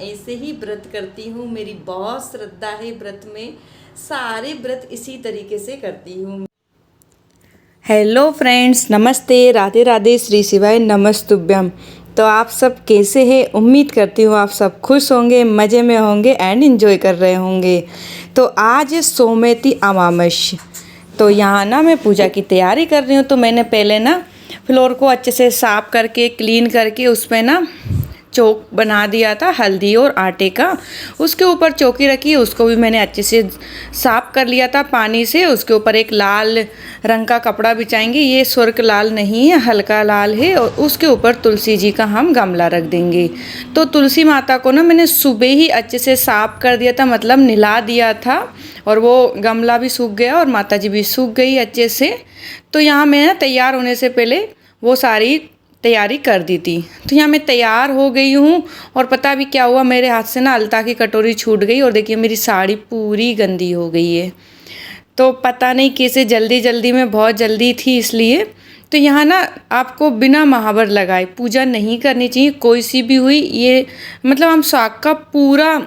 ऐसे ही व्रत करती हूँ। मेरी बहुत श्रद्धा है व्रत में, सारे व्रत इसी तरीके से करती हूँ। हेलो फ्रेंड्स, नमस्ते, राधे राधे, श्री शिवाय नमस्तुभ्यम। तो आप सब कैसे हैं? उम्मीद करती हूँ आप सब खुश होंगे, मज़े में होंगे एंड एंजॉय कर रहे होंगे। तो आज सोमवती अमावस्या, तो यहाँ ना मैं पूजा की तैयारी कर रही हूँ। तो मैंने पहले ना फ्लोर को अच्छे से साफ़ करके क्लीन करके उस पर ना चौक बना दिया था हल्दी और आटे का। उसके ऊपर चौकी रखी, उसको भी मैंने अच्छे से साफ़ कर लिया था पानी से। उसके ऊपर एक लाल रंग का कपड़ा बिछाएंगे, ये सुर्ख लाल नहीं है, हल्का लाल है। और उसके ऊपर तुलसी जी का हम गमला रख देंगे। तो तुलसी माता को ना मैंने सुबह ही अच्छे से साफ़ कर दिया था, मतलब नहला दिया था, और वो गमला भी सूख गया और माता जी भी सूख गई अच्छे से। तो यहाँ मैं ना तैयार होने से पहले वो सारी तैयारी कर दी थी। तो यहाँ मैं तैयार हो गई हूँ, और पता भी क्या हुआ, मेरे हाथ से ना अलता की कटोरी छूट गई, और देखिए मेरी साड़ी पूरी गंदी हो गई है। तो पता नहीं कैसे, जल्दी जल्दी में, बहुत जल्दी थी इसलिए। तो यहाँ ना आपको बिना महावर लगाए पूजा नहीं करनी चाहिए, कोई सी भी हुई। ये मतलब हम स्वाग का पूरा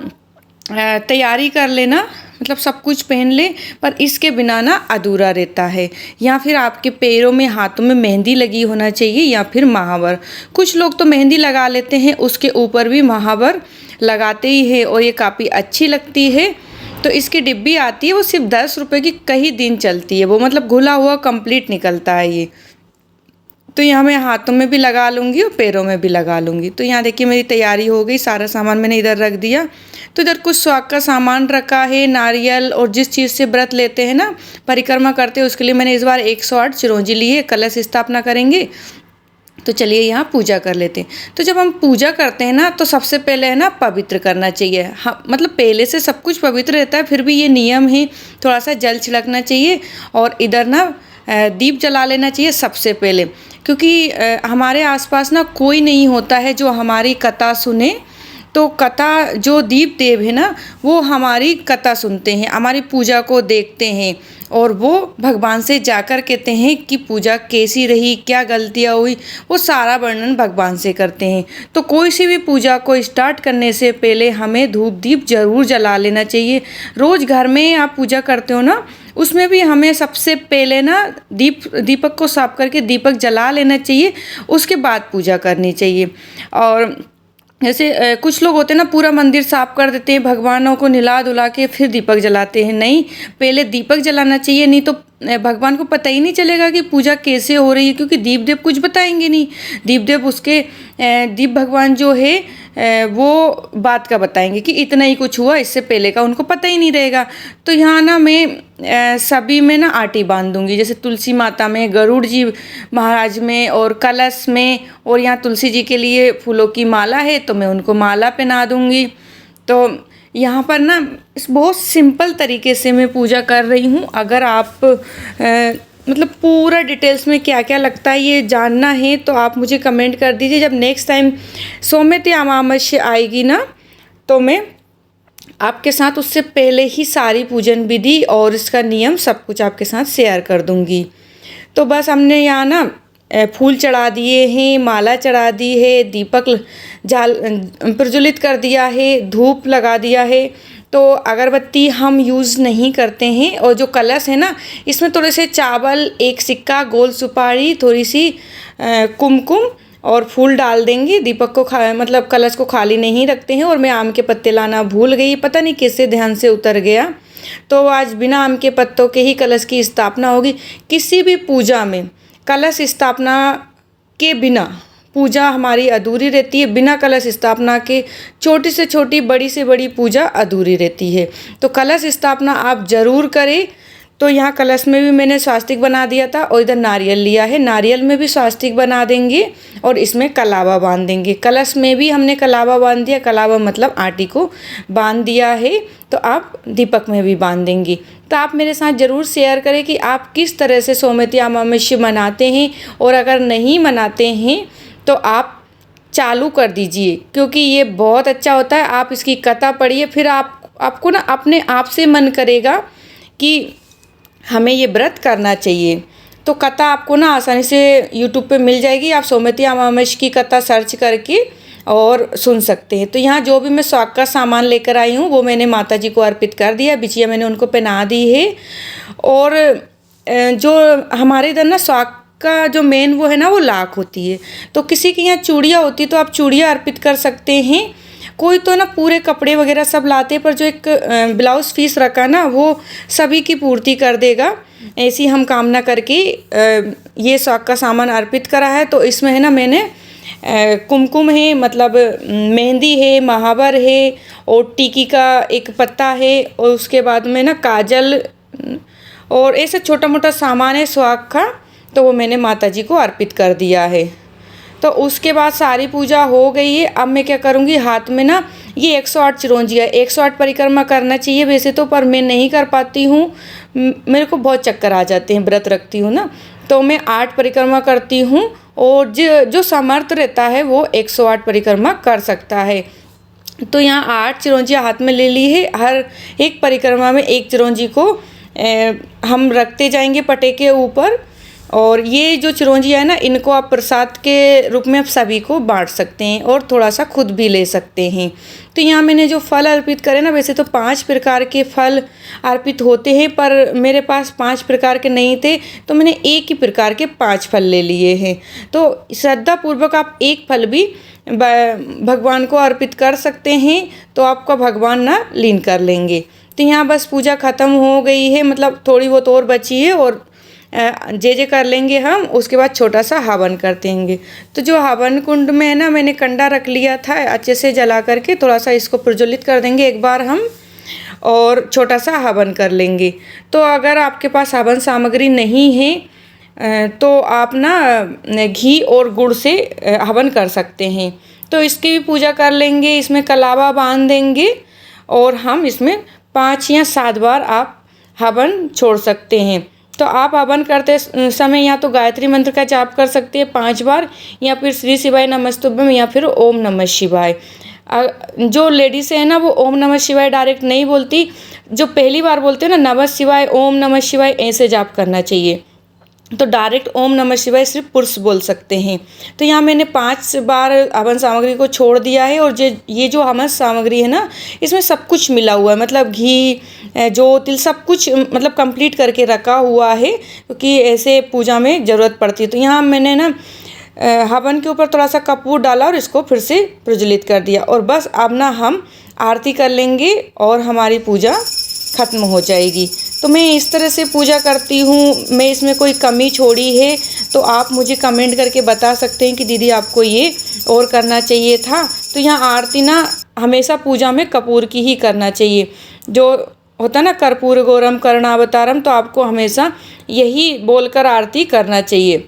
तैयारी कर लेना, मतलब सब कुछ पहन ले, पर इसके बिना ना अधूरा रहता है। या फिर आपके पैरों में, हाथों में मेहंदी लगी होना चाहिए, या फिर महावर। कुछ लोग तो मेहंदी लगा लेते हैं, उसके ऊपर भी महावर लगाते ही है, और ये काफ़ी अच्छी लगती है। तो इसकी डिब्बी आती है, वो सिर्फ 10 रुपये की कई दिन चलती है, वो मतलब घुला हुआ कंप्लीट निकलता है ये। तो यहाँ मैं हाथों में भी लगा लूँगी और पैरों में भी लगा लूँगी। तो यहाँ देखिए मेरी तैयारी हो गई, सारा सामान मैंने इधर रख दिया। तो इधर कुछ स्वाग का सामान रखा है, नारियल, और जिस चीज़ से व्रत लेते हैं ना, परिक्रमा करते हैं, उसके लिए मैंने इस बार 108 चिरौंजी ली है। कलश स्थापना करेंगे, तो चलिए यहाँ पूजा कर लेते हैं। तो जब हम पूजा करते हैं ना, तो सबसे पहले है ना पवित्र करना चाहिए। हाँ, मतलब पहले से सब कुछ पवित्र रहता है, फिर भी ये नियम है, थोड़ा सा जल छिड़कना चाहिए। और इधर ना दीप जला लेना चाहिए सबसे पहले, क्योंकि हमारे आसपास ना कोई नहीं होता है जो हमारी कथा सुने। तो कथा, जो दीप देव है ना, वो हमारी कथा सुनते हैं, हमारी पूजा को देखते हैं, और वो भगवान से जाकर कहते हैं कि पूजा कैसी रही, क्या गलतियाँ हुई, वो सारा वर्णन भगवान से करते हैं। तो कोई सी भी पूजा को स्टार्ट करने से पहले हमें धूप दीप जरूर जला लेना चाहिए। रोज़ घर में आप पूजा करते हो ना, उसमें भी हमें सबसे पहले ना दीपक को साफ करके दीपक जला लेना चाहिए, उसके बाद पूजा करनी चाहिए। और जैसे कुछ लोग होते हैं ना, पूरा मंदिर साफ कर देते हैं, भगवानों को नहला धुला के फिर दीपक जलाते हैं। नहीं, पहले दीपक जलाना चाहिए, नहीं तो भगवान को पता ही नहीं चलेगा कि पूजा कैसे हो रही है, क्योंकि दीप देव कुछ बताएंगे नहीं। दीप देव उसके दीप भगवान जो है वो बात का बताएंगे कि इतना ही कुछ हुआ, इससे पहले का उनको पता ही नहीं रहेगा। तो यहाँ ना मैं सभी में ना आटी बांध दूंगी, जैसे तुलसी माता में, गरुड़ जी महाराज में, और कलश में, और यहाँ तुलसी जी के लिए फूलों की माला है, तो मैं उनको माला पहना दूंगी। तो यहाँ पर ना इस बहुत सिंपल तरीके से मैं पूजा कर रही हूँ। अगर आप मतलब पूरा डिटेल्स में क्या क्या लगता है ये जानना है, तो आप मुझे कमेंट कर दीजिए। जब नेक्स्ट टाइम सोमवती अमावस्या आएगी ना, तो मैं आपके साथ उससे पहले ही सारी पूजन विधि और इसका नियम सब कुछ आपके साथ शेयर कर दूंगी। तो बस हमने यहाँ ना फूल चढ़ा दिए हैं, माला चढ़ा दी है, दीपक जाल प्रज्वलित कर दिया है, धूप लगा दिया है। तो अगरबत्ती हम यूज़ नहीं करते हैं। और जो कलश है ना, इसमें थोड़े से चावल, एक सिक्का, गोल सुपारी, थोड़ी सी कुमकुम और फूल डाल देंगे। दीपक को मतलब कलश को खाली नहीं रखते हैं। और मैं आम के पत्ते लाना भूल गई, पता नहीं कैसे ध्यान से उतर गया। तो आज बिना आम के पत्तों के ही कलश की स्थापना होगी। किसी भी पूजा में कलश स्थापना के बिना पूजा हमारी अधूरी रहती है। बिना कलश स्थापना के छोटी से छोटी, बड़ी से बड़ी पूजा अधूरी रहती है। तो कलश स्थापना आप ज़रूर करें। तो यहाँ कलश में भी मैंने स्वास्तिक बना दिया था, और इधर नारियल लिया है, नारियल में भी स्वास्तिक बना देंगे, और इसमें कलावा बांध देंगे। कलश में भी हमने कलावा बांध दिया, कलावा मतलब आटी को बांध दिया है। तो आप दीपक में भी बांध देंगे। तो आप मेरे साथ ज़रूर शेयर करें कि आप किस तरह से सोमवती अमावस्या मनाते हैं, और अगर नहीं मनाते हैं तो आप चालू कर दीजिए, क्योंकि ये बहुत अच्छा होता है। आप इसकी कथा पढ़िए, फिर आपको ना अपने आप से मन करेगा कि हमें ये व्रत करना चाहिए। तो कथा आपको ना आसानी से यूट्यूब पे मिल जाएगी। आप सोमवती अमावस्या की कथा सर्च करके और सुन सकते हैं। तो यहाँ जो भी मैं स्वाग का सामान लेकर आई हूँ वो मैंने माता जी को अर्पित कर दिया, बिछिया मैंने उनको पहना दी है। और जो हमारे इधर ना स्वाग का जो मेन वो है ना वो लाख होती है, तो किसी के यहाँ चूड़ियाँ होती तो आप चूड़ियाँ अर्पित कर सकते हैं। कोई तो ना पूरे कपड़े वगैरह सब लाते, पर जो एक ब्लाउज़ फीस रखा ना वो सभी की पूर्ति कर देगा, ऐसी हम कामना करके ये स्वाग का सामान अर्पित करा है। तो इसमें है ना मैंने कुमकुम है, मतलब मेहंदी है, महावर है, और टिकी का एक पत्ता है, और उसके बाद में ना काजल और ऐसे छोटा मोटा सामान है स्वाग का, तो वो मैंने माता जी को अर्पित कर दिया है। तो उसके बाद सारी पूजा हो गई है। अब मैं क्या करूँगी, हाथ में ना ये 108 चिरौंजियाँ, 108 परिक्रमा करना चाहिए वैसे तो, पर मैं नहीं कर पाती हूँ, मेरे को बहुत चक्कर आ जाते हैं, व्रत रखती हूँ ना, तो मैं 8 परिक्रमा करती हूँ। और जो समर्थ रहता है वो 108 परिक्रमा कर सकता है। तो यहाँ 8 चिरौंजियाँ हाथ में ले ली है। हर एक परिक्रमा में एक चिरौंजी को हम रखते जाएंगे पटे के ऊपर। और ये जो चिरौंजियाँ है ना, इनको आप प्रसाद के रूप में आप सभी को बांट सकते हैं और थोड़ा सा खुद भी ले सकते हैं। तो यहाँ मैंने जो फल अर्पित करे ना, वैसे तो 5 प्रकार के फल अर्पित होते हैं, पर मेरे पास 5 प्रकार के नहीं थे, तो मैंने एक ही प्रकार के 5 फल ले लिए हैं। तो श्रद्धापूर्वक आप एक फल भी भगवान को अर्पित कर सकते हैं, तो आपका भगवान ना लीन कर लेंगे। तो यहाँ बस पूजा ख़त्म हो गई है, मतलब थोड़ी बहुत और बची है, और जे कर लेंगे हम। उसके बाद छोटा सा हवन कर देंगे। तो जो हवन कुंड में है ना, मैंने कंडा रख लिया था, अच्छे से जला करके थोड़ा सा इसको प्रज्वलित कर देंगे एक बार हम, और छोटा सा हवन कर लेंगे। तो अगर आपके पास हवन सामग्री नहीं है तो आप ना घी और गुड़ से हवन कर सकते हैं। तो इसकी भी पूजा कर लेंगे, इसमें कलावा बांध देंगे, और हम इसमें 5 या 7 बार आप हवन छोड़ सकते हैं। तो आप हवन करते समय या तो गायत्री मंत्र का जाप कर सकते हैं 5 बार, या फिर श्री शिवाय नमस्तुभ्यम, या फिर ओम नमः शिवाय। जो लेडीज़ है ना वो ओम नमः शिवाय डायरेक्ट नहीं बोलती, जो पहली बार बोलते हैं ना नमः शिवाय, ओम नमः शिवाय, ऐसे जाप करना चाहिए। तो डायरेक्ट ओम नमः शिवाय सिर्फ पुरुष बोल सकते हैं। तो यहाँ मैंने 5 बार हवन सामग्री को छोड़ दिया है। और ये जो हवन सामग्री है ना, इसमें सब कुछ मिला हुआ है, मतलब घी, जो तिल, सब कुछ मतलब कंप्लीट करके रखा हुआ है, क्योंकि ऐसे पूजा में ज़रूरत पड़ती है। तो यहाँ मैंने ना हवन के ऊपर थोड़ा सा कपूर डाला और इसको फिर से प्रज्वलित कर दिया। और बस अब ना हम आरती कर लेंगे और हमारी पूजा ख़त्म हो जाएगी। तो मैं इस तरह से पूजा करती हूँ। मैं इसमें कोई कमी छोड़ी है तो आप मुझे कमेंट करके बता सकते हैं कि दीदी आपको ये और करना चाहिए था। तो यहाँ आरती ना हमेशा पूजा में कपूर की ही करना चाहिए, जो होता ना कर्पूर गौरम करुणावतारम, तो आपको हमेशा यही बोलकर आरती करना चाहिए।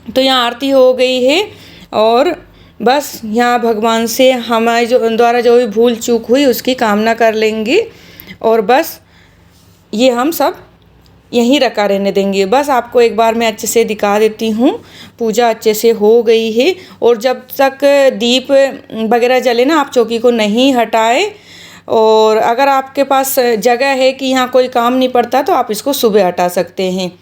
तो यहाँ आरती हो गई है, और बस यहाँ भगवान से हमारे द्वारा जो भी भूल चूक हुई उसकी कामना कर लेंगे, और बस ये हम सब यहीं रखा रहने देंगे। बस आपको एक बार मैं अच्छे से दिखा देती हूँ। पूजा अच्छे से हो गई है, और जब तक दीप वगैरह जले ना, आप चौकी को नहीं हटाए। और अगर आपके पास जगह है कि यहाँ कोई काम नहीं पड़ता, तो आप इसको सुबह हटा सकते हैं।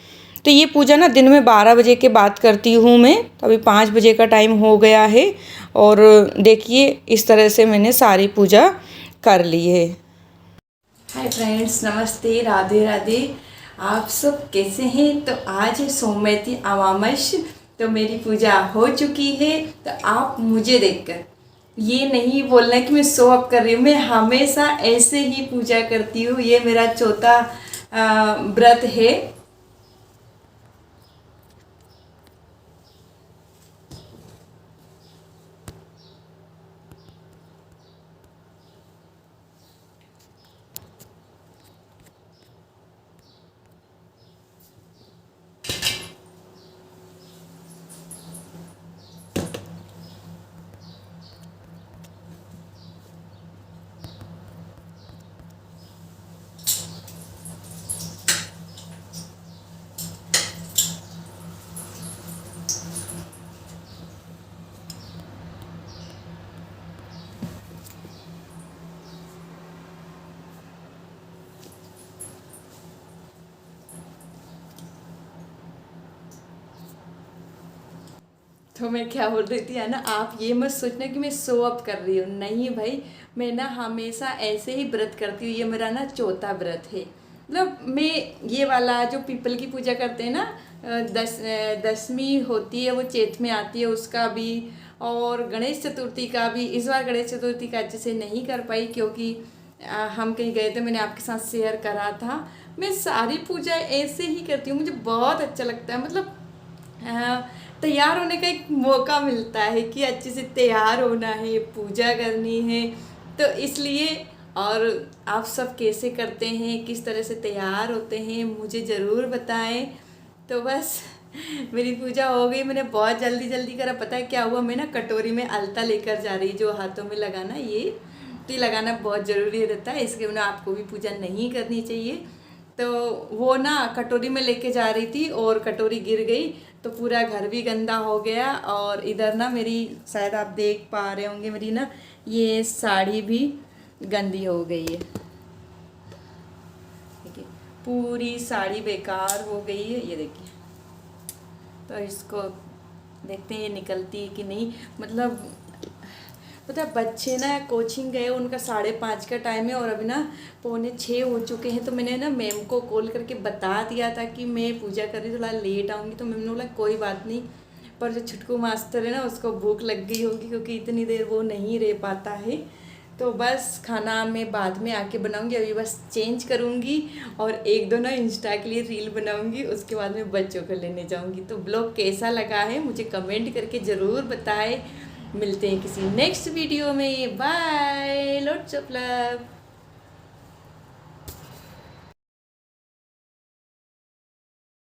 तो ये पूजा ना दिन में 12 बजे के बाद करती हूँ मैं। तो अभी 5 बजे का टाइम हो गया है, और देखिए इस तरह से मैंने सारी पूजा कर ली है। हाय फ्रेंड्स, नमस्ते, राधे राधे। आप सब कैसे हैं? तो आज है सोमवती अमावस, तो मेरी पूजा हो चुकी है। तो आप मुझे देखकर ये नहीं बोलना कि मैं शो अप कर रही हूँ, मैं हमेशा ऐसे ही पूजा करती हूँ। ये मेरा चौथा व्रत है। तो मैं क्या बोल रही थी है ना, आप ये मत सोचना कि मैं शो अप कर रही हूँ, नहीं भाई। मैं ना हमेशा ऐसे ही व्रत करती हूँ, ये मेरा ना चौथा व्रत है। मतलब मैं ये वाला जो पीपल की पूजा करते हैं ना, दसवीं होती है वो चैत में आती है, उसका भी, और गणेश चतुर्थी का भी। इस बार गणेश चतुर्थी का अच्छे से नहीं कर पाई क्योंकि हम कहीं गए थे, मैंने आपके साथ शेयर करा था। मैं सारी पूजा ऐसे ही करती हूँ, मुझे बहुत अच्छा लगता है। मतलब तैयार होने का एक मौका मिलता है कि अच्छे से तैयार होना है, पूजा करनी है, तो इसलिए। और आप सब कैसे करते हैं, किस तरह से तैयार होते हैं, मुझे ज़रूर बताएं। तो बस मेरी पूजा हो गई, मैंने बहुत जल्दी जल्दी करा। पता है क्या हुआ, मैं ना कटोरी में अलता लेकर जा रही, जो हाथों में लगाना, ये लगाना बहुत ज़रूरी रहता है, इसके बिना आपको भी पूजा नहीं करनी चाहिए। तो वो ना कटोरी में लेके जा रही थी और कटोरी गिर गई, तो पूरा घर भी गंदा हो गया। और इधर ना मेरी, शायद आप देख पा रहे होंगे, मेरी ना ये साड़ी भी गंदी हो गई है। देखिए पूरी साड़ी बेकार हो गई है, ये देखिए। तो इसको देखते हैं ये निकलती है कि नहीं। मतलब पता है बच्चे ना कोचिंग गए, उनका 5:30 का टाइम है और अभी ना 5:45 हो चुके हैं। तो मैंने ना मैम को कॉल करके बता दिया था कि मैं पूजा कर रही, थोड़ा लेट आऊँगी। तो मैम ने बोला कोई बात नहीं, पर जो छुटकू मास्टर है ना उसको भूख लग गई होगी क्योंकि इतनी देर वो नहीं रह पाता है। तो बस खाना मैं बाद में आके बनाऊंगी, अभी बस चेंज करूंगी और एक दो ना इंस्टा के लिए रील बनाऊंगी, उसके बाद में बच्चों को लेने जाऊंगी। तो ब्लॉग कैसा लगा है मुझे कमेंट करके ज़रूर बताएं। मिलते हैं किसी नेक्स्ट वीडियो में, बाय, लॉट्स ऑफ लव।